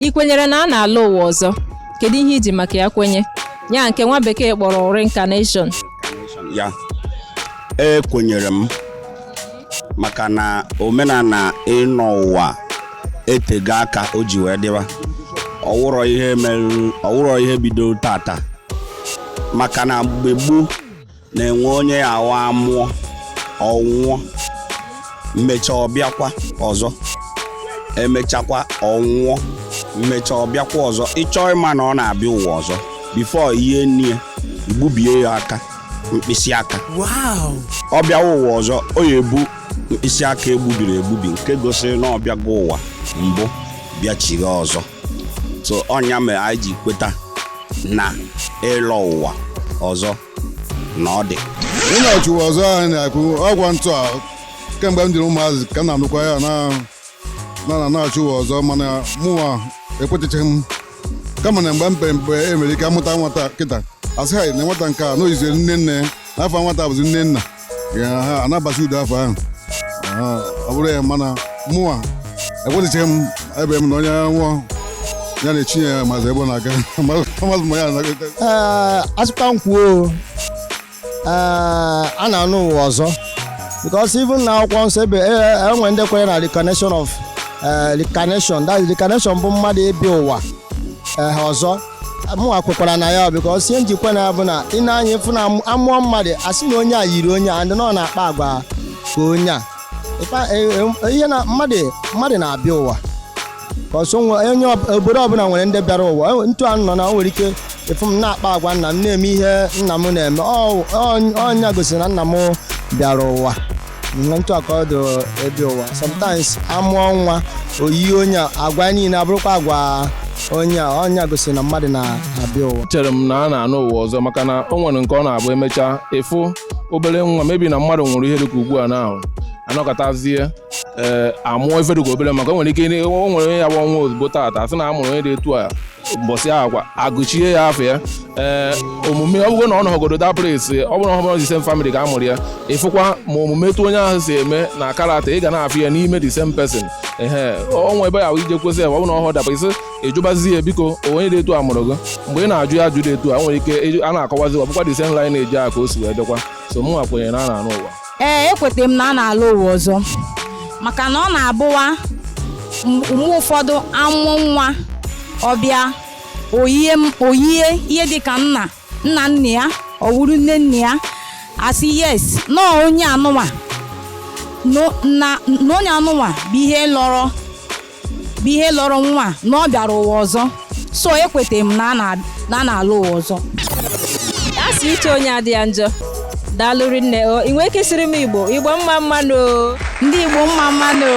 ị kwenyere na a na-alụ ụwa ọzọ? Kedu ihe iji maka ya kwenye? Ya nke nwa bekee kpọrọ reincarnation. Ya ekwenyere m maka na omenala ịnọ ụwa etego aka o ji wee dịwa. Ọwụrọ ihe bido tata, maka na mgbe gboo na-enwe onye awa amụọ ọnwụọ mmecha ọbịakwa ọzọ, emechakwa ọnwụọ mmecha ọbịakwa ọzọ. Ịchọ ịma na ọ na-abịa ụwa ọzọ before ihe nnie gbubie ya aka mkpịsị aka. Ọ bịawa ụwa ọzọ o ya ebu mkpịsị aka egbubiri egbubi, nke gosiri na ọ bịago ụwa mbụ bịachigha ọzọ. So ọnya mere anyị ji kweta na ịlọ ụwa ọzọ na ọ dị. Onye ọchụ ọzọ ahụ na-ekwu ọgwa ntụ a kemgbe m dịrị ụmụazị ka m na-anụkwa ya na-achụ ụwa ọzọ, mana mụnwa ekwetechaghị m. Kama na mgbe e mere ike amụta nwata kịta asị ha na nwata nke a n'oyizi nne nne n'afọ nwata bụzi nne nna ha anabasi udo afọ ahụ. Ọ bụrụ ya, mana mụnwa ekwetechaghị m ebe m na onye nwụọ ya na-echi ya maazị ebe ọ na-aga maazị ma ya na-aga. Asụkwa nkwuo a na-anụ ụwa ọzọ, because even na akwụkwọ nsọ ebe enwe ndị kwenye na reincarnation. That reincarnation bụ mmadụ ebi ụwa ọzọ. Mụnwa kwekwara na ya, because ihe njikwa na ya bụ na ị na-anya efu na amụọ mmadụ asị na onye a yiri onye a ndị nọ na-akpa agwa ka onye a. Ihe na mmadụ na-abịa ụwa, because onye obodo ọbụla nwere ndị bịara ụwa. Ntụ a nọ na o nwere ike efu m na-akpa agwa nna m, na-eme ihe nna m na-eme. Ọnya gosiri na nna m bịara ụwa. Ntụ aka ọ dị ebe ụwa. Sometimes amụọ nwa oyi onye agwa niile abụrụkwa agwa onye gosiri na mmadụ na-abịa ụwa. Chere m na a na-anụ ụwa ọzọ, maka na o nwere nke ọ na-abụ emechaa efu obere nwa, mebi na mmadụ nwụrụ ihe dịka ugbu a na anọkọtazie amụọ ife dịka obere, maka o nwere ike o nwere onye ya bụ ọnwa ozugbo tata asị na amụrụ onye dị etu a mbọsị agwa agụchie ya afọ ya. Omume ọ bụrụ na ọ nọgodo da place, ọ bụrụ na ọ bụrụ the same family ka a mụrụ ya, ịfụkwa ma omume etu onye ahụ si eme na karata ị ga na-afụ ya n'ime the same person. Ọnwa ebe ya ije kwesị ọ bụrụ na ọ dapụ isi ịjụbazi ya, biko onye dị etu a mụrụ gị. Mgbe ị na-ajụ ya ajụ dị etu a, nwere ike a na-akọwazi ọ bụkwa the same line eji a ka o si wee dịkwa. So mụ kwenyere na a na-anụ ụwa. Ekwetara m na a na-alụ ụwa ọzọ, maka na ọ na-abụwa mgbe ụfọdụ amụọ nwa ọbịa oyie ihe dịka nna nna ya ọ wuru nne nne ya, asị yes na onye anụnwa na onye anụnwa bụ ihe lọrọ nwa na ọ bịara ụwa ọzọ. So ekwetara m na a na-alụ ụwa ọzọ. A sị iche onye adị ya njọ. Daalụ rinne. Ị nwere ike sịrị m Igbo mma mmanụ? Ndị Igbo mma mmanụ.